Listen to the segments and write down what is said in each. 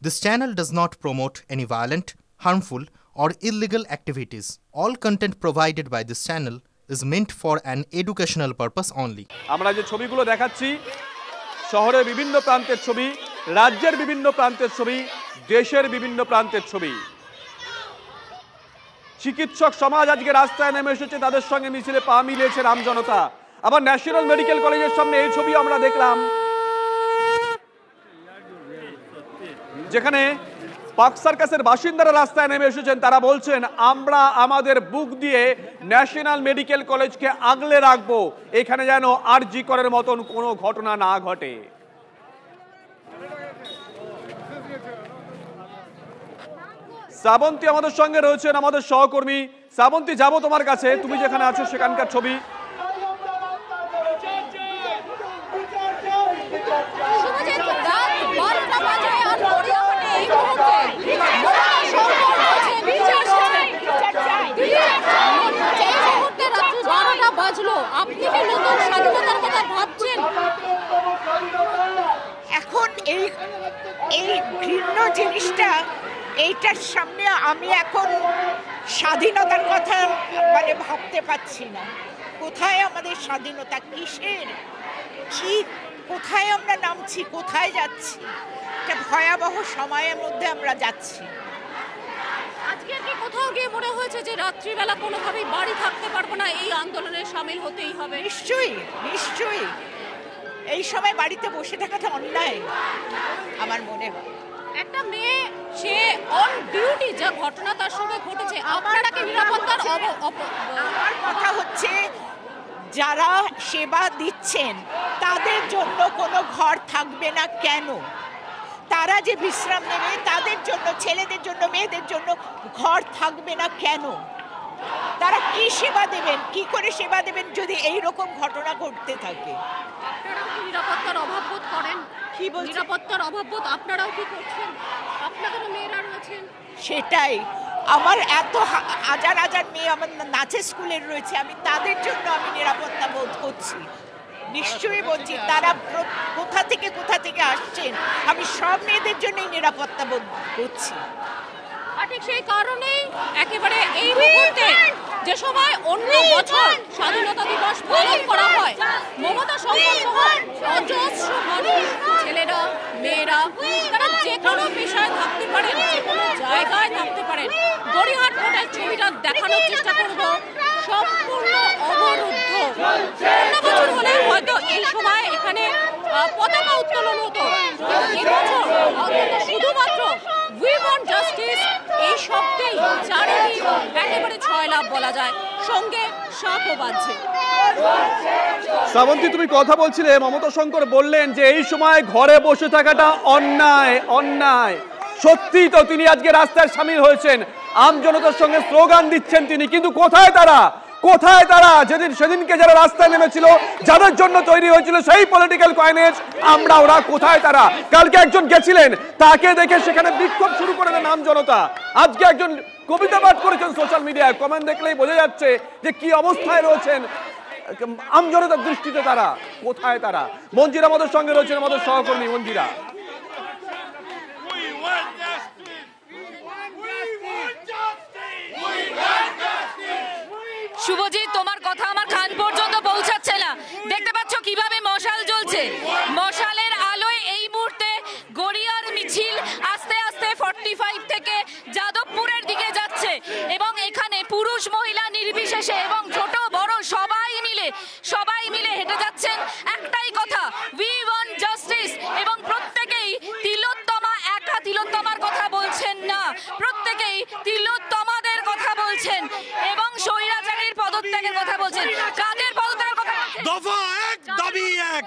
This channel does not promote any violent, harmful, or illegal activities. All content provided by this channel is meant for an educational purpose only. আমরা যে ছবিগুলো দেখাচ্ছি শহরের বিভিন্ন প্রান্তের ছবি, রাজ্যের বিভিন্ন প্রান্তের ছবি, দেশের বিভিন্ন প্রান্তের ছবি। চিকিৎসক সমাজ আজকে রাস্তায় নেমে এসেছে, তাদের সঙ্গে মিছিলে পা মিলিয়েছে রামজনতা। আবার ন্যাশনাল মেডিকেল কলেজের সামনে এই ছবি আমরা দেখলাম, যেখানে পার্ক সার্কাসের বাসিন্দারা রাস্তায় নেমে এসেছেন। তারা বলছেন, আমরা আমাদের বুক দিয়ে ন্যাশনাল মেডিকেল কলেজকে আগলে রাখবো, এখানে যেন আরজি করের মতন কোনো ঘটনা না ঘটে। শ্রাবন্তী আমাদের সঙ্গে রয়েছেন, আমাদের সহকর্মী। শ্রাবন্তী, যাবো তোমার কাছে, তুমি যেখানে আছো সেখানকার ছবি। এখন এই ঘৃণ্য জিনিসটা, এইটার সামনে আমি এখন স্বাধীনতার কথা ভাবতে পারছি না। কোথায় আমাদের স্বাধীনতা, কিসের, কি, কোথায় আমরা নামছি, কোথায় যাচ্ছি? একটা ভয়াবহ সময়ের মধ্যে আমরা যাচ্ছি। আজকে কি কোথাও গিয়ে মনে হয়েছে যে রাত্রিবেলা কোনোভাবেই বাড়ি থাকতে পারবো না, এই আন্দোলনে সামিল হতেই হবে? নিশ্চয়ই, নিশ্চয়ই। এই সময় বাড়িতে বসে থাকাটা অন্যায় আমার মনে হয়। একটা মেয়ে, সে অন ডিউটি, যা ঘটনা তার সঙ্গে ঘটেছে, আপনারা কি নিরাপত্তার? আমার কথা হচ্ছে, যারা সেবা দিচ্ছেন তাদের জন্য কোনো ঘর থাকবে না কেন? তারা যে বিশ্রাম নেবে, তাদের জন্য, ছেলেদের জন্য, মেয়েদের জন্য ঘর থাকবে না কেন? তারা কি সেবা দেবেন, কি করে সেবা দেবেন যদি এই রকম ঘটনা ঘটতে থাকে? আপনারাও কি নিরাপত্তার অভাব বোধ করেন? কি বলছেন? নিরাপত্তার অভাব বোধ আপনারাও কি করছেন? আপনাদেরও মেয়েরা রয়েছেন। সেটাই, আমার এত হাজার হাজার মেয়ে আমার নাচের স্কুলের রয়েছে, আমি তাদের জন্য আমি নিরাপত্তা বোধ করছি। নিশ্চয়ই বলছি, তারা কোথা থেকে আসছেন, আমি সব মেয়েদের জন্যই নিরাপত্তা বোধ করছি। ঠিক সেই কারণেই একেবারে এই মুহূর্তে, যে সময় অন্য বছর স্বাধীনতা দিবস পালন করা হয়, মমতা শঙ্কর সহ অজস্র মানুষ, ছেলেরা, মেয়েরা, তারা যে কোনো পেশায় থাকতে পারেন, যে কোনো জায়গায় থাকতে পারেন। গড়িয়াহাট কোর্টের ছবিটা দেখানোর চেষ্টা করব, সম্পূর্ণ অবরুদ্ধ। অন্য বছর হলে হয়তো এই সময় এখানে পতাকা উত্তোলন হতো, এবছর শুধুমাত্র উই ওয়ান্ট জাস্টিস এই শব্দেই চারিদিক একেবারে ছয় লাভ বলা যায়, সঙ্গে সাপও বাজছে। শ্রাবন্তী, তুমি কথা বলছিলে, মমতা শঙ্কর বললেন যে এই সময় ঘরে বসে থাকাটা অন্যায়, অন্যায়। সত্যি তো, তিনি আজকে রাস্তায় সামিল হয়েছেন, আমজনতার সঙ্গে স্লোগান দিচ্ছেন তিনি, কিন্তু কোথায় তারা? কোথায় তারা? সেদিনকে যারা রাস্তায় নেমেছিল, যাদের জন্য তৈরি হয়েছিল সেই পলিটিক্যাল কয়েনেজ, ওরা কোথায় তারা? কালকে একজন গেছিলেন, তাকে দেখে সেখানে বিক্ষোভ শুরু করে দেন আমজনতা। আজকে একজন কবিতা পাঠ করেছেন সোশ্যাল মিডিয়ায়, কমেন্ট দেখলেই বোঝা যাচ্ছে যে কি অবস্থায় রয়েছেন আমজনতার দৃষ্টিতে। তারা কোথায়? তারা মঞ্জিরা আমাদের সঙ্গে রয়েছেন, আমাদের সহকর্মী মঞ্জিরা। শুভজিৎ, তোমার কথা আমার কান পর্যন্ত পৌঁছাচ্ছে না। দেখতে পাচ্ছ কিভাবে মশাল জ্বলছে, মশালের আলোয় এই মুহূর্তে গড়িয়ার মিছিল আস্তে আস্তে 45 থেকে যাদবপুরের দিকে যাচ্ছে, এবং এখানে পুরুষ মহিলা নির্বিশেষে এবং ছোট বড় সবাই মিলে হেঁটে যাচ্ছেন। একটাই কথা, উই ওয়ান্ট জাস্টিস। এবং প্রত্যেকেই তিলোত্তমা, একা তিলোত্তমার কথা বলছেন না, প্রত্যেকেই তিলোত্তমাদের কথা বলছেন এবং স্বৈরাচারীর পদত্যাগের কথা বলছেন। কাদের পদত্যাগের কথা? দফা এক, দাবি এক।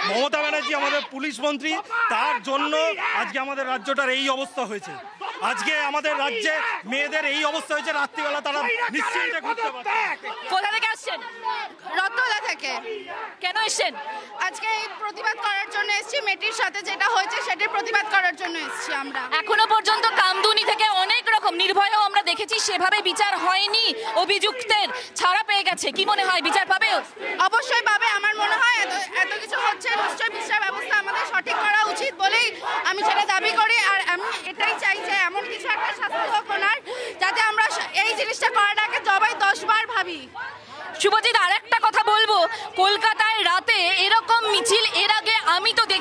মমতা ব্যানার্জি আমাদের পুলিশ মন্ত্রী, তার জন্য আজকে আমাদের রাজ্যটার এই অবস্থা হয়েছে। আজকে আমাদের রাজ্যে মেয়েদের এই অবস্থা হয়েছে, রাত্রিবেলা তারা নিশ্চিন্তে ঘুরতে পারছে। কোথা থেকে আসছেন? রত্তলা থেকে। কেন এসছেন? আজকে এই প্রতিবাদ করার জন্য এসেছি, মেয়েটির সাথে যেটা হয়েছে সেটার প্রতিবাদ করার জন্য এসেছি আমরা। এখনো পর্যন্ত কামদুনি থেকে অনেক রকম নির্ভয়াও আমরা দেখেছি, সেভাবে বিচার হয়নি, অভিযুক্তের ছাড়া পেয়ে গেছে। কি মনে হয় বিচার পাবে? অবশ্যই পাবে। আমার মনে হয় এত কিছু হচ্ছে, নিশ্চয়ই বিচার ব্যবস্থা আমাদের সঠিক করা উচিত বলেই আমি সেটা দাবি করি। আর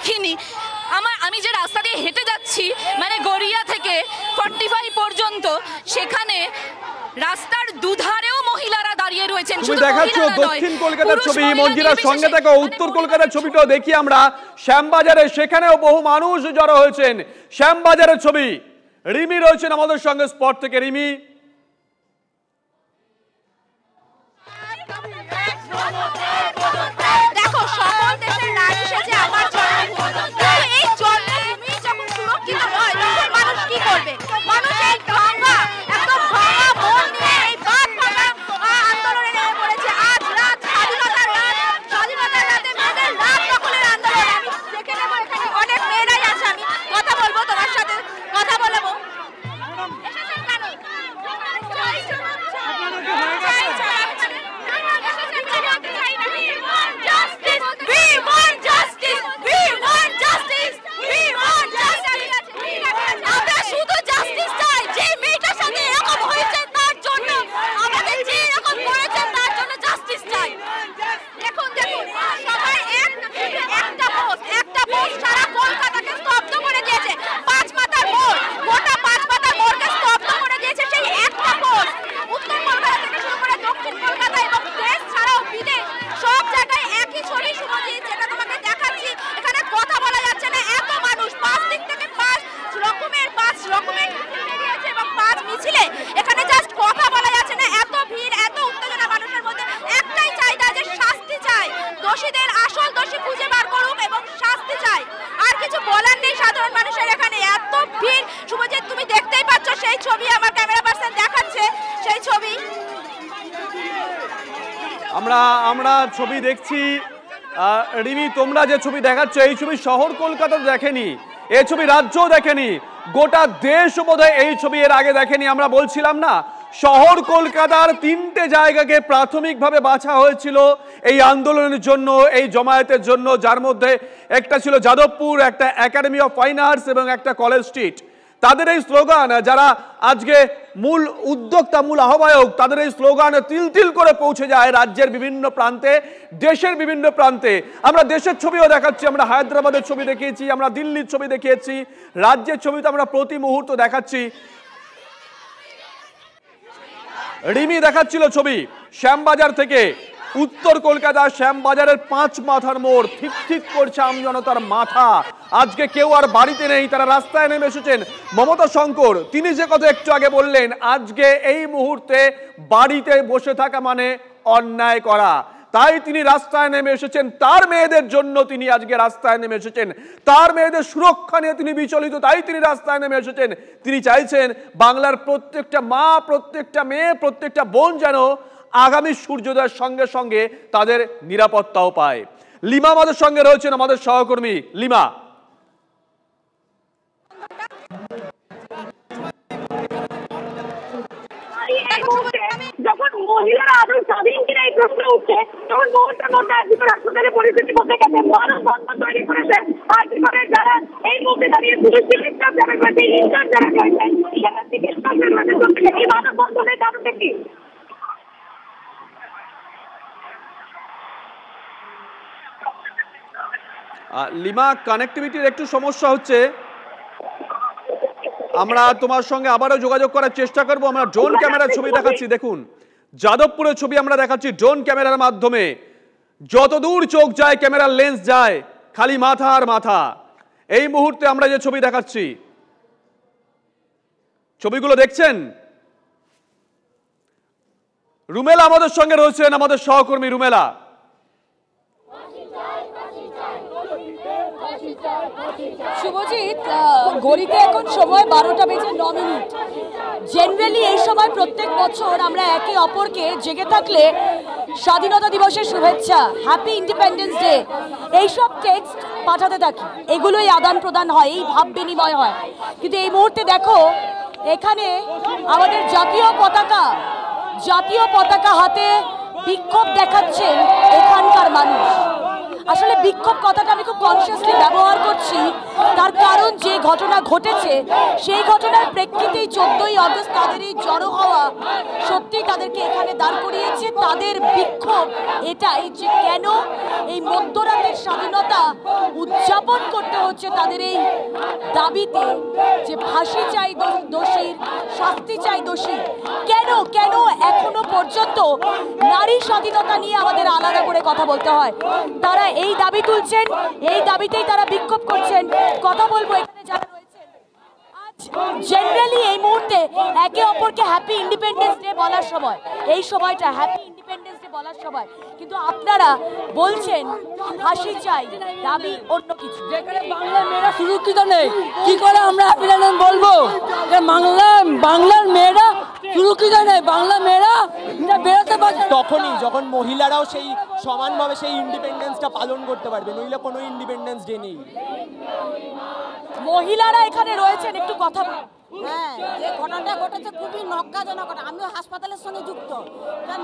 দেখিনি। আমি যে রাস্তা দিয়ে হেঁটে যাচ্ছি মানে গড়িয়া থেকে 45 পর্যন্ত, সেখানে রাস্তার দুধারেও মহিলারা দাঁড়িয়ে রয়েছেন। তুমি দেখাচ্ছ দক্ষিণ কলকাতার ছবি, মঞ্জিরার সঙ্গে দেখো উত্তর কলকাতার ছবিটাও দেখি আমরা। শ্যামবাজারে সেখানেও বহু মানুষ জড়ো হয়েছেন। শ্যামবাজারের ছবি, রিমি রয়েছেন আমাদের সঙ্গে স্পট থেকে। রিমি, দেখো সকল দেশের রানী সেজে আমার এই জন্মভূমি যখন সুরক্ষিত নয় তখন মানুষ কি করবে? মানুষ এই ভাঙা একদম ভাঙা মন নিয়ে এই বাদ ভাঙা আন্দোলনে নেমে পড়েছে। আজ রাত স্বাধীনতার রাত, স্বাধীনতার রাতে মেয়েদের রাত দখলের আন্দোলন। আমি দেখে নেবো এখানে অনেক মেয়েরাই আছে, আমি কথা বলবো তোমার সাথে, কথা বলবো। এসেছেন কেন? আমরা ছবি দেখছি। রিমি, তোমরা যে ছবি দেখাচ্ছ এই ছবি শহর কলকাতা দেখেনি, এই ছবি রাজ্যও দেখেনি, গোটা দেশ বোধহয় এই ছবি এর আগে দেখেনি। আমরা বলছিলাম না, শহর কলকাতার 3টে জায়গাকে প্রাথমিকভাবে বাছা হয়েছিল এই আন্দোলনের জন্য, এই জমায়েতের জন্য, যার মধ্যে একটা ছিল যাদবপুর, একটা একাডেমি অফ ফাইন আর্টস এবং একটা কলেজ স্ট্রিট। তাদের এই স্লোগান, যারা আজকে মূল উদ্যোক্তা, মূল আহ্বায়ক, তাদের এই স্লোগান তিল তিল করে পৌঁছে যায় রাজ্যের বিভিন্ন প্রান্তে, দেশের বিভিন্ন প্রান্তে। আমরা দেশের ছবিও দেখাচ্ছি, আমরা হায়দ্রাবাদের ছবি দেখিয়েছি, আমরা দিল্লির ছবি দেখিয়েছি, রাজ্যের ছবি তো আমরা প্রতি মুহূর্ত দেখাচ্ছি। রিমি দেখাচ্ছিল ছবি শ্যামবাজার থেকে, উত্তর কলকাতা শ্যামবাজারের 5 মাথার মোড়। ঠিক ঠিক করছে আমজনতার মাথা। আজকে কেউ আর বাড়িতে নেই, তারা রাস্তায় নেমে এসেছেন। মমতা শঙ্কর তিনি যে কথা একটু আগে বললেন, আজকে এই মুহূর্তে বাড়িতে বসে থাকা মানে অন্যায় করা, তাই তিনি রাস্তায় নেমে এসেছেন। তার মেয়েদের জন্য তিনি আজকে রাস্তায় নেমে এসেছেন, তার মেয়েদের সুরক্ষা নিয়ে তিনি বিচলিত, তাই তিনি রাস্তায় নেমে এসেছেন। তিনি চাইছেন বাংলার প্রত্যেকটা মা, প্রত্যেকটা মেয়ে, প্রত্যেকটা বোন যেন আগামী সূর্যোদয়ের সঙ্গে সঙ্গে তাদের নিরাপত্তাও পায়। লিমা আমাদের সঙ্গে রয়েছেন, আমাদের সহকর্মী লিমা। যখন মহিলারা আদৌ স্বাধীন কিনা এই প্রশ্ন উঠছে, তখন মুহূর্তের মধ্যে আজকের হাসপাতালে পরিস্থিতি বলতে গেছে মহারণ বন্ধন তৈরি করেছে। আজকের যারা এই মুহূর্তে দাঁড়িয়ে পুলিশ চিকিৎসক যারা রয়েছে, ইনচার্জ যারা রয়েছেন, যারা চিকিৎসকদের রয়েছে, এই মানব বন্ধনের কারণটা কি? লিমা, কানেক্টিভিটির একটু সমস্যা হচ্ছে, আমরা তোমার সঙ্গে আবারও যোগাযোগ করার চেষ্টা করব। আমরা ড্রোন ক্যামেরার ছবি দেখাচ্ছি, দেখুন যাদবপুরের ছবি আমরা দেখাচ্ছি ড্রোন ক্যামেরার মাধ্যমে। যতদূর চোখ যায়, ক্যামেরার লেন্স যায়, খালি মাথা আর মাথা। এই মুহূর্তে আমরা যে ছবি দেখাচ্ছি, ছবিগুলো দেখছেন। রুমেলা আমাদের সঙ্গে রয়েছেন, আমাদের সহকর্মী রুমেলা। শুভজিৎ, ঘড়িতে এখন সময় 12টা বেজে 9 মিনিট। জেনারেলি এই সময় প্রত্যেক বছর আমরা একে অপরকে জেগে থাকলে স্বাধীনতা দিবসের শুভেচ্ছা, হ্যাপি ইন্ডিপেন্ডেন্স ডে, এইসব টেক্সট পাঠাতে থাকি। এগুলোই আদান প্রদান হয়, এই ভাব বিনিময় হয়। কিন্তু এই মুহূর্তে দেখো, এখানে আমাদের জাতীয় পতাকা হাতে বিক্ষোভ দেখাচ্ছেন এখানকার মানুষ। আসলে বিক্ষোভ কথাটা আমি খুব কনসিয়াসলি ব্যবহার করছি, তার কারণ যে ঘটনা ঘটেছে সেই ঘটনার প্রেক্ষিতেই 14ই আগস্ট তাদের এই জড়ো হওয়া সত্যি তাদেরকে এখানে দাঁড় করিয়েছে। তাদের বিক্ষোভ এটাই যে কেন এই মধ্যরাতের স্বাধীনতা উদযাপন করতে হচ্ছে তাদের এই দাবিতে যে ফাঁসি চাই দোষীর, শাস্তি চাই দোষী। কেন কেন এখনো পর্যন্ত নারী স্বাধীনতা নিয়ে আমাদের আলাদা করে কথা বলতে হয়? তারা এই দাবি তুলছেন, এই দাবিতেই তারা বিক্ষোভ করছেন। কথা বলবো এখানে যারা রয়েছেন, আজ জেনারেলি এই মুহূর্তে একে অপরকে হ্যাপি ইন্ডিপেন্ডেন্স ডে বলার সময়, এই সময়টা হ্যাপি ইন্ডিপেন্ডেন্স ডে বলার সময়, কিন্তু আপনারা বলছেন ফাঁসি চাই, দাবি অন্য কিছু। যেখানে বাংলার মেয়েরা সুরক্ষিত নেই, কি করে আমরা হ্যাপি ইন্ডিপেন্ডেন্স বলবো? বাংলার মেয়েরা সুরক্ষিত নেই, বাংলা মেয়েরা বেরোতে পারছে। তখনই যখন মহিলারাও সেই সমানভাবে সেই ইন্ডিপেন্ডেন্সটা পালন করতে পারবে, নইলে কোনো ইন্ডিপেন্ডেন্স ডে নেই। মহিলারা এখানে রয়েছেন, একটু কথা। হ্যাঁ, যে ঘটনাটা ঘটেছে খুবই নক্কাজনক ঘটনা। আমিও হাসপাতালের সঙ্গে যুক্ত,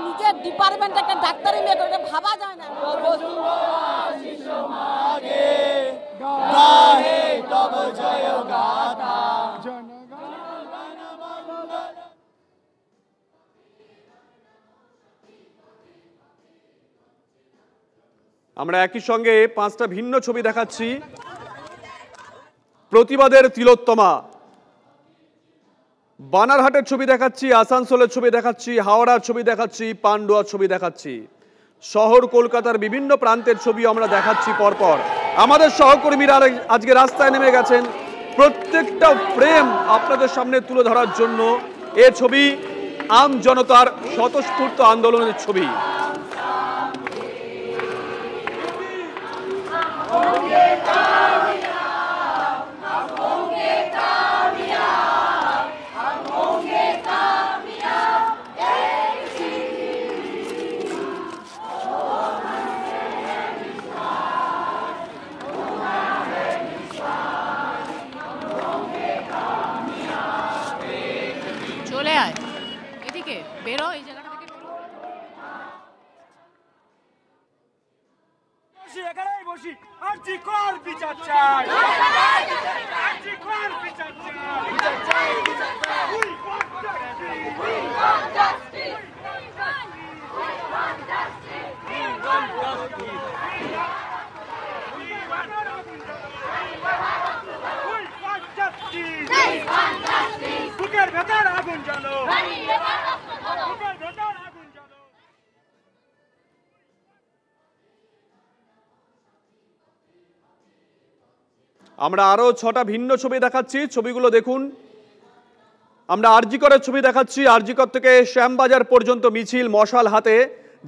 নিজের ডিপার্টমেন্ট একটা ডাক্তারের মেয়ে করে ভাবা যায় না। আমরা একই সঙ্গে 5টা ভিন্ন ছবি দেখাচ্ছি। প্রতিবাদের তিলোত্তমা, বানারহাটের ছবি দেখাচ্ছি, আসানসোলের ছবি দেখাচ্ছি, হাওড়ার ছবি দেখাচ্ছি, পান্ডুয়ার ছবি দেখাচ্ছি। শহর কলকাতার বিভিন্ন প্রান্তের ছবি আমরা দেখাচ্ছি পরপর। আমাদের সহকর্মীরা আজকে রাস্তায় নেমে গেছেন প্রত্যেকটা ফ্রেম আপনাদের সামনে তুলে ধরার জন্য। এ ছবি আম জনতার স্বতঃস্ফূর্ত আন্দোলনের ছবি। চলে আয় এদিকে, বেরো এই জায়গাটা থেকে। এখানেই বসি, আর জি কর বিচার চাই, আর জি কর বিচার চাই, we want justice, we want justice, we want justice, we want justice, we want justice, বুকের ভেতর আগুন জ্বালো, বুকের ভেতর আগুন জ্বালো। আমরা আরো 6টা ভিন্ন ছবি দেখাচ্ছি, ছবিগুলো দেখুন। আমরা আরজিকরের ছবি দেখাচ্ছি, আরজিকর থেকে শ্যামবাজার পর্যন্ত মিছিল মশাল হাতে,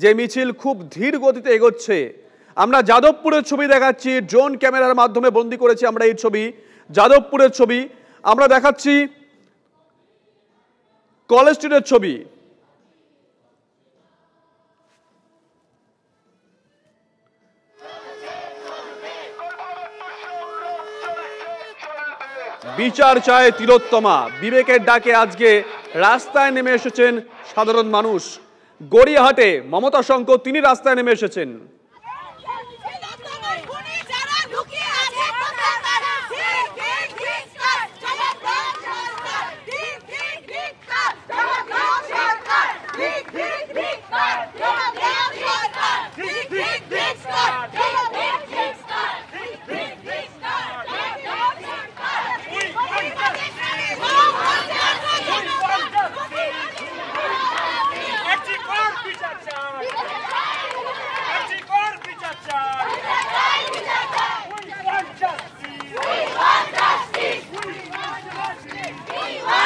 যে মিছিল খুব ধীর গতিতে এগোচ্ছে। আমরা যাদবপুরের ছবি দেখাচ্ছি, ড্রোন ক্যামেরার মাধ্যমে বন্দি করেছি আমরা এই ছবি, যাদবপুরের ছবি। আমরা দেখাচ্ছি কলেজ স্ট্রিটের ছবি। বিচার চায় তিলোত্তমা, বিবেকের ডাকে আজকে রাস্তায় নেমে এসেছেন সাধারণ মানুষ। গড়িয়াহাটে মমতা শঙ্কর তিনি রাস্তায় নেমে এসেছেন।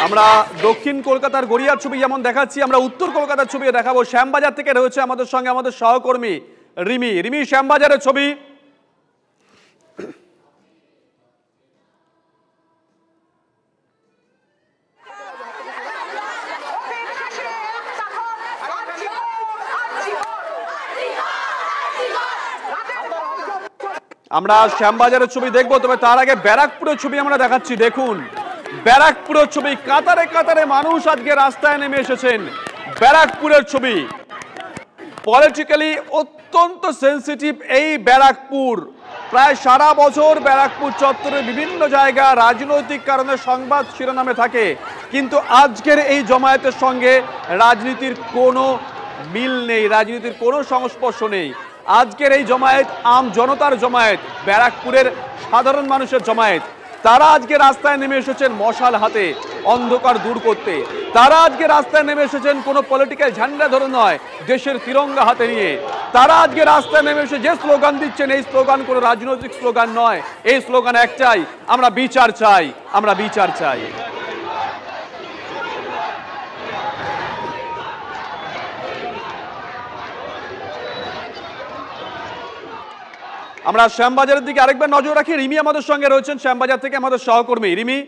আমরা দক্ষিণ কলকাতার গড়িয়ার ছবি যেমন দেখাচ্ছি, আমরা উত্তর কলকাতার ছবি দেখাবো। শ্যামবাজার থেকে রয়েছে আমাদের সঙ্গে আমাদের সহকর্মী রিমি। রিমি, শ্যামবাজারের ছবি। আমরা শ্যামবাজারের ছবি দেখবো, তবে তার আগে ব্যারাকপুরের ছবি আমরা দেখাচ্ছি। দেখুন ব্যারাকপুরের ছবি, কাতারে কাতারে মানুষ আজকে রাস্তায় নেমে এসেছেন। ব্যারাকপুরের ছবি, পলিটিক্যালি অত্যন্ত সেন্সিটিভ এই ব্যারাকপুর। প্রায় সারা বছর ব্যারাকপুর চত্বরের বিভিন্ন জায়গা রাজনৈতিক কারণে সংবাদ শিরোনামে থাকে, কিন্তু আজকের এই জমায়েতের সঙ্গে রাজনীতির কোনো মিল নেই, রাজনীতির কোনো সংস্পর্শ নেই। আজকের এই জমায়েত আম জনতার জমায়েত, ব্যারাকপুরের সাধারণ মানুষের জমায়েত। তারা আজকে রাস্তায় নেমে এসেছেন মশাল হাতে অন্ধকার দূর করতে। তারা আজকে রাস্তায় নেমে এসেছেন কোনো পলিটিক্যাল ঝান্ডা ধরে নয়, দেশের তিরঙ্গা হাতে নিয়ে। তারা আজকে রাস্তায় নেমে এসে যে স্লোগান দিচ্ছেন, এই স্লোগান কোনো রাজনৈতিক স্লোগান নয়, এই স্লোগান একটাই, আমরা বিচার চাই, আমরা বিচার চাই। আমরা শ্যামবাজারের দিকে আরেকবার নজর রাখি। রিমি আমাদের সঙ্গে রয়েছেন শ্যামবাজার থেকে, আমাদের সহকর্মী রিমি।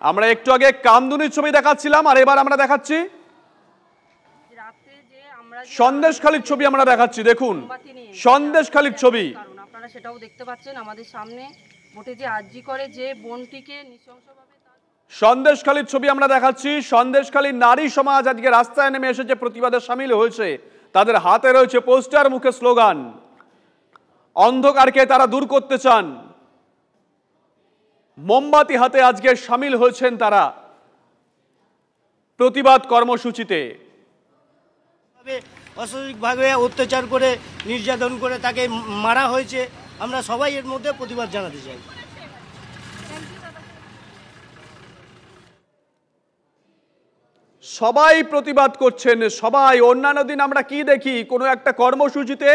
আমরা একটু আগে কামদুনির ছবি দেখাচ্ছিলাম, আর এবার আমরা দেখাচ্ছি সন্দেশখালীর ছবি। আমরা দেখাচ্ছি, দেখুন সন্দেশখালীর ছবি। আপনারা সেটাও দেখতে পাচ্ছেন আমাদের সামনে, ভোটে যে আরজি করে যে বোনটিকে নৃশংসভাবে। সন্দেশখালীর ছবি আমরা দেখাচ্ছি। সন্দেশখালীর নারী সমাজ আজকে রাস্তায় নেমে এসেছে, প্রতিবাদে সামিল হয়েছে। তাদের হাতে রয়েছে পোস্টার, মুখে স্লোগান। অন্ধকারকে তারা দূর করতে চান। মোমবাতি হাতে আজকে সামিল হয়েছেন তারা প্রতিবাদ কর্মসূচিতে। অস্বাভাবিকভাবে অত্যাচার করে, নির্যাতন করে তাকে মারা হয়েছে। আমরা সবাই এর মধ্যে প্রতিবাদ জানাতে চাই। সবাই প্রতিবাদ করছেন, সবাই। অন্যান্য দিন আমরা কি দেখি, কোনো একটা কর্মসূচিতে,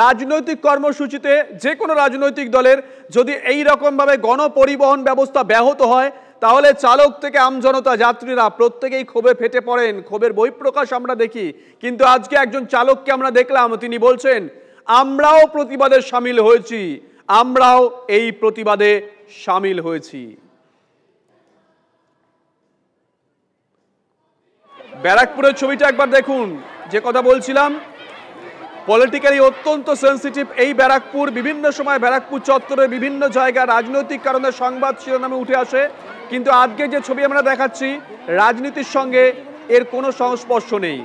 রাজনৈতিক কর্মসূচিতে, যে কোনো রাজনৈতিক দলের যদি এই রকমভাবে গণপরিবহন ব্যবস্থা ব্যাহত হয়, তাহলে চালক থেকে আমজনতা, যাত্রীরা প্রত্যেকেই ক্ষোভে ফেটে পড়েন, ক্ষোভের বহিঃপ্রকাশ আমরা দেখি। কিন্তু আজকে একজন চালককে আমরা দেখলাম, তিনি বলছেন আমরাও প্রতিবাদে সামিল হয়েছি, আমরাও এই প্রতিবাদে সামিল হয়েছি। ব্যারাকপুরের ছবিটা একবার দেখুন। যে কথা বলছিলাম, পলিটিক্যালি অত্যন্ত সেন্সিটিভ এই ব্যারাকপুর। বিভিন্ন সময় ব্যারাকপুর চত্বরের বিভিন্ন জায়গায় রাজনৈতিক কারণে সংবাদ শিরোনামে উঠে আসে, কিন্তু আজকে যে ছবি আমরা দেখাচ্ছি, রাজনীতির সঙ্গে এর কোনো সংস্পর্শ নেই।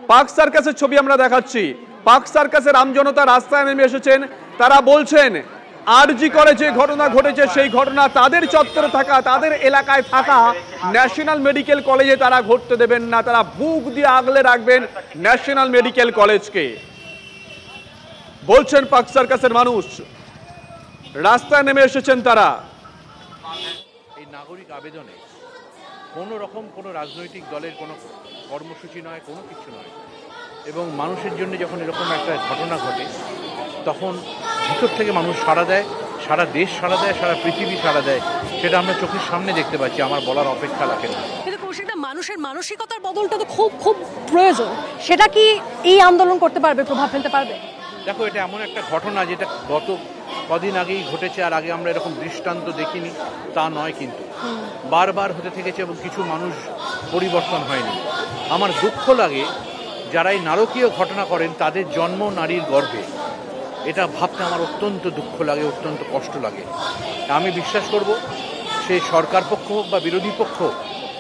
পার্ক সার্কাসের ছবি আমরা দেখাচ্ছি। পার্ক সার্কাসের আমজনতা রাস্তায় নেমে এসেছেন। তারা বলছেন আরজি করে যে ঘটনা ঘটেছে, সেই ঘটনা তাদের চত্বরে থাকা, তাদের এলাকায় থাকা ন্যাশনাল মেডিকেল কলেজে তারা ঘটতে দেবেন না। তারা বুক দিয়ে আগলে রাখবেন ন্যাশনাল মেডিকেল কলেজকে, বলছেন পার্ক সার্কাসের মানুষ। রাস্তায় নেমে এসেছেন তারা। এই নাগরিক আবেদনে কোনো রকম কোনো রাজনৈতিক দলের কোনো কর্মসূচি নয়, কোনো কিছু নয়। এবং মানুষের জন্য যখন এরকম একটা ঘটনা ঘটে, তখন ভিতর থেকে মানুষ সাড়া দেয়, সারা দেশ সাড়া দেয়, সারা পৃথিবী সাড়া দেয়। সেটা আমরা চোখের সামনে দেখতে পাচ্ছি, আমার বলার অপেক্ষা রাখে না। কিন্তু কৌশিকদা, মানুষের মানসিকতার বদলটা তো খুব খুব প্রয়োজন। সেটা কি এই আন্দোলন করতে পারবে, প্রভাব ফেলতে পারবে? দেখো, এটা এমন একটা ঘটনা যেটা গত কদিন আগেই ঘটেছে, আর আগে আমরা এরকম দৃষ্টান্ত দেখিনি তা নয়, কিন্তু বারবার হতে থেকেছে এবং কিছু মানুষ পরিবর্তন হয়নি। আমার দুঃখ লাগে যারা এই নারকীয় ঘটনা করেন, তাদের জন্ম নারীর গর্ভে। এটা ভাবতে আমার অত্যন্ত দুঃখ লাগে, অত্যন্ত কষ্ট লাগে। আমি বিশ্বাস করব সে সরকার পক্ষ হোক বা বিরোধী পক্ষ,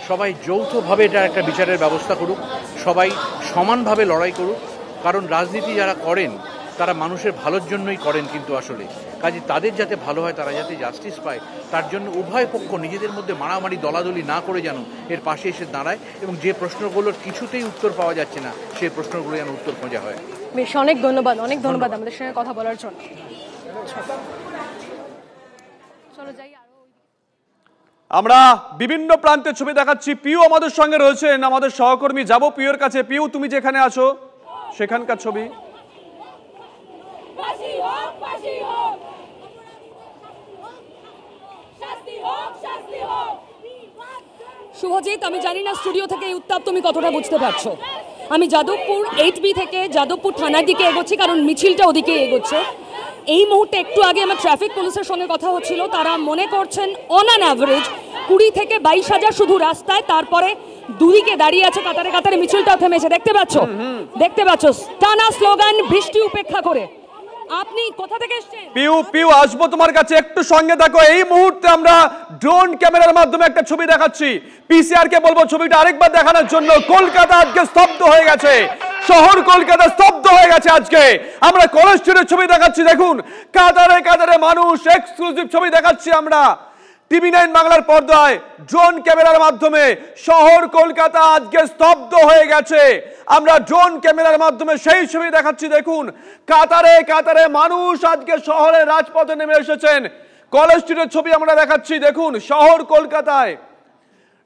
সবাই যৌথভাবে এটা একটা বিচারের ব্যবস্থা করুক, সবাই সমানভাবে লড়াই করুক। কারণ রাজনীতি যারা করেন তারা মানুষের ভালোর জন্যই করেন, কিন্তু আসলে কাজে তাদের যাতে ভালো হয়, তারা যাতে জাস্টিস পায়, তার জন্য উভয় পক্ষ নিজেদের মধ্যে মারামারি দলাদলি না করে যেন এর পাশে এসে দাঁড়ায়, এবং যে প্রশ্নগুলোর কিছুতেই উত্তর পাওয়া যাচ্ছে না, সেই প্রশ্নগুলো যেন উত্তর খোঁজা হয়। বেশ, অনেক ধন্যবাদ, অনেক ধন্যবাদ আমাদের সঙ্গে কথা বলার জন্য। চলো যাই। আমরা বিভিন্ন প্রান্তের ছবি দেখাচ্ছি। পিউ আমাদের সঙ্গে রয়েছেন, আমাদের সহকর্মী। যাবো পিউর কাছে। পিউ, তুমি যেখানে আছো সেখানকার ছবি। শুভজিৎ, আমি জানি না স্টুডিও থেকে এই উত্তাপ তুমি কতটা বুঝতে পারছো। আমি যাদবপুর 8B থেকে যাদবপুর থানার দিকে এগোচ্ছি, কারণ মিছিলটা ওদিকে এগোচ্ছে। এই মুহূর্তে একটু আগে আমার ট্রাফিক পুলিশের সঙ্গে কথা হচ্ছিল, তারা মনে করছেন অন অ্যান অ্যাভারেজ 20 থেকে 22,000 শুধু রাস্তায়, তারপরে দুদিকে দাঁড়িয়ে আছে, কাতারে কাতারে মিছিলটাও থেমেছে। দেখতে পাচ্ছ, দেখতে পাচ্ছ, টানা স্লোগান বৃষ্টি উপেক্ষা করে। আপনি কোথা থেকে এসেছেন? পিউ আসবো তোমার কাছে, একটু সঙ্গে থাকো। এই মুহূর্তে আমরা ড্রোন ক্যামেরার মাধ্যমে একটা ছবি দেখাচ্ছি। পিসিআর কে বলবো ছবিটা আরেকবার দেখানোর জন্য। কলকাতা আজকে স্তব্ধ হয়ে গেছে, শহর কলকাতা স্তব্ধ হয়ে গেছে। আজকে আমরা কলেজ স্ট্রিটের ছবি দেখাচ্ছি, দেখুন কাতারে কাতারে মানুষ, এক্সক্লুসিভ ছবি দেখাচ্ছি আমরা টিভি9 বাংলার পর্দায় ড্রোন ক্যামেরার মাধ্যমে। শহর কলকাতা আজকে স্তব্ধ হয়ে গেছে, আমরা ড্রোন ক্যামেরার মাধ্যমে সেই ছবি দেখাচ্ছি। দেখুন কাতারে কাতারে মানুষ আজকে শহরের রাজপথে নেমে এসেছেন। কলেজ স্ট্রিটের ছবি আমরা দেখাচ্ছি, দেখুন শহর কলকাতায়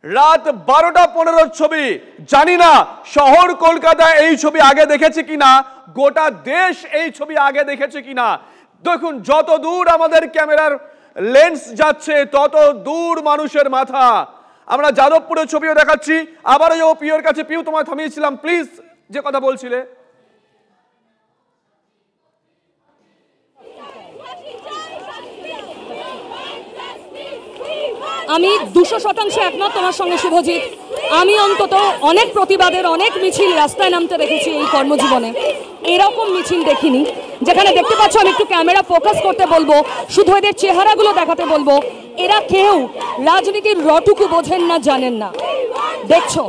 রাত 12:15 ছবি। জানি না শহর কলকাতায় এই ছবি আগে দেখেছে কিনা, গোটা দেশ এই ছবি আগে দেখেছে কিনা। দেখুন যত দূর আমাদের ক্যামেরার লেন্স যাচ্ছে তত দূর মানুষের মাথা। আমরা যাদবপুরের ছবিও দেখাচ্ছি। আবারও পিওর কাছে, পিউ তোমায় থামিয়েছিলাম, প্লিজ যে কথা বলছিলে। আমি 200% একমত তোমার সঙ্গে শুভজিৎ। আমি অন্তত অনেক প্রতিবাদের, অনেক মিছিল রাস্তায় নামতে দেখেছি এই কর্মজীবনে, এরকম মিছিল দেখিনি যেখানে দেখতে পাচ্ছ। আমি একটু ক্যামেরা ফোকাস করতে বলবো, শুধু এদের চেহারাগুলো দেখাতে বলবো। এরা কেউ রাজনীতির রটুকু বোঝেন না, জানেন না। দেখছো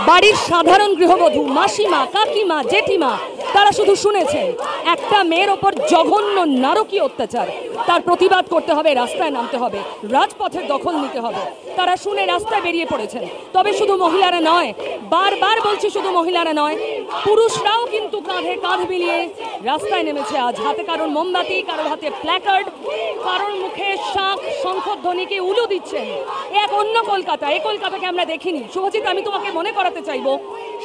বাড়ির সাধারণ গৃহবধূ, মাসিমা, কাকিমা, জেঠিমা, তারা শুধু শুনেছেন একটা মেয়ের ওপর জঘন্য নারকীয় অত্যাচার, তার প্রতিবাদ করতে হবে, রাস্তায় নামতে হবে, রাজপথের দখল নিতে হবে। তারা শুনে রাস্তায় বেরিয়ে পড়েছেন। তবে শুধু মহিলারা নয়, বারবার বলছি, শুধু মহিলারা নয়, পুরুষরাও কিন্তু কাঁধে কাঁধ মিলিয়ে রাস্তায় নেমেছে আজ। হাতে কারোর মোমবাতি, কারোর হাতে প্ল্যাকার্ড, কারোর মুখে শাঁখ শঙ্খধ্বনিকে উলু দিচ্ছেন। এক অন্য কলকাতা, এই কলকাতাকে আমরা দেখিনি। শুভজিৎ, আমি তোমাকে মনে করাতে চাইবো,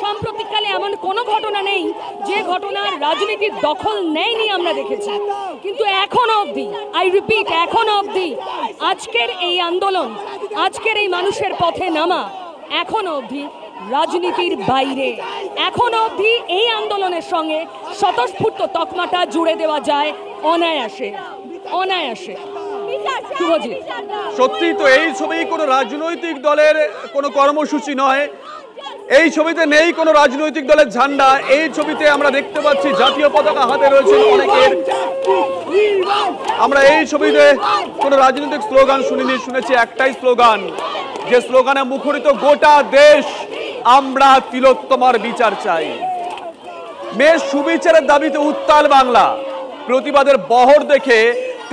সাম্প্রতিককালে এমন কোনো ঘটনা নেই যে ঘটনার রাজনীতির দখল নেয়নি আমরা দেখেছি। কিন্তু এখনো অবধি, আই রিপিট, এখনো অবধি আজকের এই আন্দোলন, আজকের এই মানুষের পথে নামা এখনো অবধি রাজনীতির বাইরে। এখনো অবধি এই আন্দোলনের সঙ্গে স্বতঃস্ফূর্ত তকমাটা জুড়ে দেওয়া যায় অনায়াসে, অনায়াসে। সত্যি তো এই ছবি কোনো রাজনৈতিক দলের কোনো কর্মসূচি নয়, এই ছবিতে নেই কোনো রাজনৈতিক দলের ঝান্ডা। এই ছবিতে আমরা দেখতে পাচ্ছি জাতীয় পতাকা হাতে রয়েছে অনেকের। আমরা এই ছবিতে কোনো রাজনৈতিক স্লোগান শুনিনি, শুনেছি একটাই স্লোগান, যে স্লোগানে মুখরিত গোটা দেশ, আমরা তিলোত্তমার বিচার চাই। মেয়ের সুবিচারের দাবিতে উত্তাল বাংলা। প্রতিবাদের বহর দেখে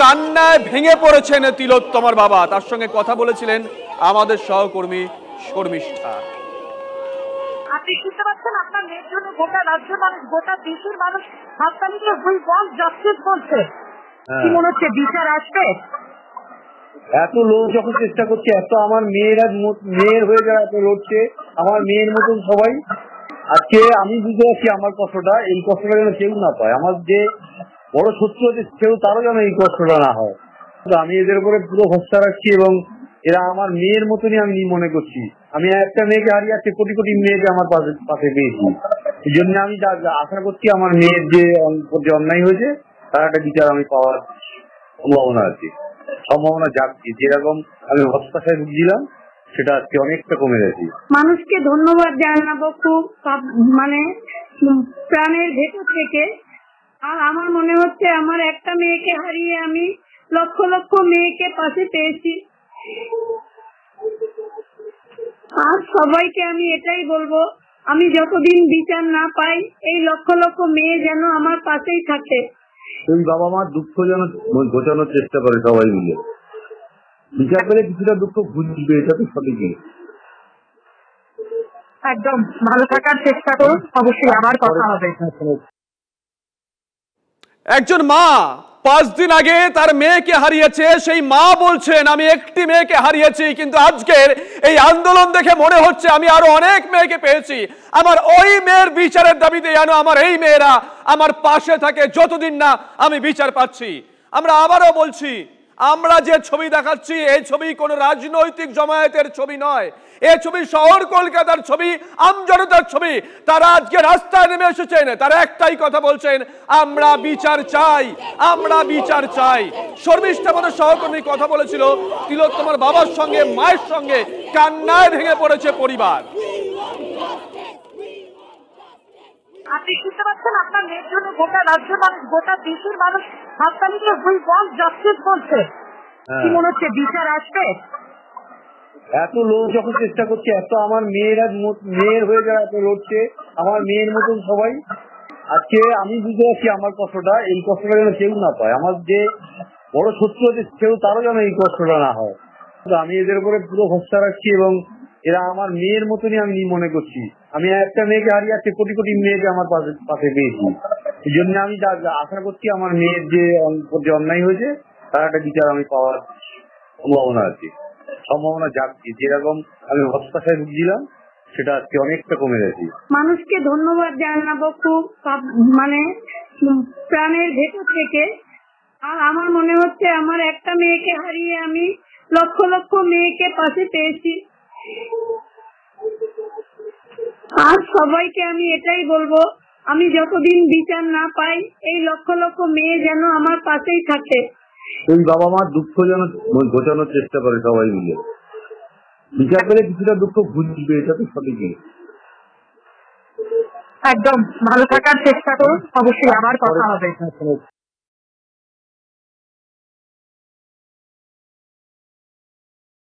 কান্নায় ভেঙে পড়েছেন তিলোত্তমার বাবা। তার সঙ্গে কথা বলেছিলেন আমাদের সহকর্মী শর্মিষ্ঠা। আপনি শুনতে পাচ্ছেন, আপনার মেয়ের জন্য গোটা রাজ্যের মানুষ, গোটা দেশের মানুষ হাততালিতে উই ওয়ান্ট জাস্টিস বলছে। কি মনে হচ্ছে বিচার আসবে? এত লোক যখন চেষ্টা করছে, এত আমার মেয়েরা মেয়ের হয়ে যারা এত লড়ছে, আমার মেয়ের মতন সবাই। আজকে আমি বুঝতে পারছি আমার কষ্টটা, এই কষ্টটা যেন কেউ না পায়। আমার যে বড় শত্রু হচ্ছে কেউ, তারও যেন এই কষ্টটা না হয়। আমি এদের উপরে পুরো ভরসা রাখছি এবং এরা আমার মেয়ের মতনই আমি মনে করছি। আমি একটা মেয়েকে হারিয়ে আজকে কোটি কোটি মেয়েকে আমার পাশে পেয়েছি। এই জন্য আমি আশা করছি আমার মেয়ের যে অন্যায় হয়েছে তার একটা বিচার আমি পাওয়ার সম্ভাবনা আছে, সম্ভাবনা জাগছি। যেরকম আমি হতাশায় ভুগছিলাম সেটা আজকে অনেকটা কমে গেছে। মানুষকে ধন্যবাদ জানাবো খুব, মানে প্রাণের ভেতর থেকে। আর আমার মনে হচ্ছে আমার একটা মেয়েকে হারিয়ে আমি লক্ষ লক্ষ মেয়েকে পাশে পেয়েছি। আর সবাইকে আমি এটাই বলবো, আমি যতদিন বিচার না পাই এই লক্ষ লক্ষ মেয়ে যেন আমার পাশেই থাকে। ওই বাবা মার দুঃখ যেন ঘোচানোর চেষ্টা করে সবাই মিলে। বিচার পেলে কিছুটা দুঃখ বুঝবে, এটা তো সঠিকই। একদম ভালো থাকার চেষ্টা করুন, অবশ্যই আবার কথা হবে। একজন মা 5 দিন আগে তার মেয়েকে হারিয়েছে। সেই মা বলছেন আমি একটি মেয়েকে হারিয়েছি, কিন্তু আজকের এই আন্দোলন দেখে মনে হচ্ছে আমি আরো অনেক মেয়েকে পেয়েছি। আমার ওই মেয়ের বিচারের দাবিতে যেন আমার এই মেয়েরা আমার পাশে থাকে যতদিন না আমি বিচার পাচ্ছি। আমরা আবারও বলছি, আমরা যে ছবি দেখাচ্ছি এই ছবি কোনো রাজনৈতিক জমায়েতের ছবি নয়, এই ছবি শহর কলকাতার ছবি, আমজনতার ছবি। তারা আজকে রাস্তায় নেমে এসেছেন, তারা একটাই কথা বলছেন, আমরা বিচার চাই, আমরা বিচার চাই। শর্মিষ্ঠা আমাদের সহকর্মী কথা বলেছিল তিলোত্তমার বাবার সঙ্গে, মায়ের সঙ্গে, কান্নায় ভেঙে পড়েছে পরিবার। আপনি শুনতে পাচ্ছেন আপনার মেয়ের জন্য গোটা রাজ্যের মানুষ, গোটা দেশের মানুষ হাততালিতে উই ওয়ান্ট জাস্টিস বলছে। কি মনে হচ্ছে বিচার আসবে? এত লোক যখন চেষ্টা করছে, এত আমার মেয়ের হয়ে যারা এত লড়ছে, আমার মেয়ের মতন সবাই, আজকে আমি বুঝতে পারছি আমার কষ্টটা, এই কষ্টটা যেন কেউ না পায়। আমার যে বড় শত্রু আছে কেউ তারও যেন এই কষ্টটা না হয়। আমি এদের উপরে পুরো ভরসা রাখছি এবং এরা আমার মেয়ের মতনই আমি মনে করছি। আমি একটা মেয়েকে হারিয়ে আজকে কোটি কোটি মেয়েকে আমার পাশে পেয়েছি। এই জন্য আমি আশা করছি আমার মেয়ের যে অন্যায় হয়েছে তার একটা বিচার আমি পাওয়ার সম্ভাবনা আছে, সম্ভাবনা জাগছি। যেরকম আমি হতাশায় ভুগছিলাম সেটা আজকে অনেকটা কমে গেছে। মানুষকে ধন্যবাদ জানাবো খুব মানে প্রাণের ভেতর থেকে। আর আমার মনে হচ্ছে আমার একটা মেয়েকে হারিয়ে আমি লক্ষ লক্ষ মেয়েকে পাশে পেয়েছি। আর সবাইকে আমি এটাই বলবো, আমি যতদিন বিচার না পাই এই লক্ষ লক্ষ মেয়ে যেন আমার পাশেই থাকে। এই বাবা মার দুঃখ যেন ঘোচানোর চেষ্টা করে সবাই মিলে, বিচার পেলে কিছুটা দুঃখ বুঝবে, এটা তো সঠিকই। একদম ভালো থাকার চেষ্টা করুন, অবশ্যই আবার কথা হবে।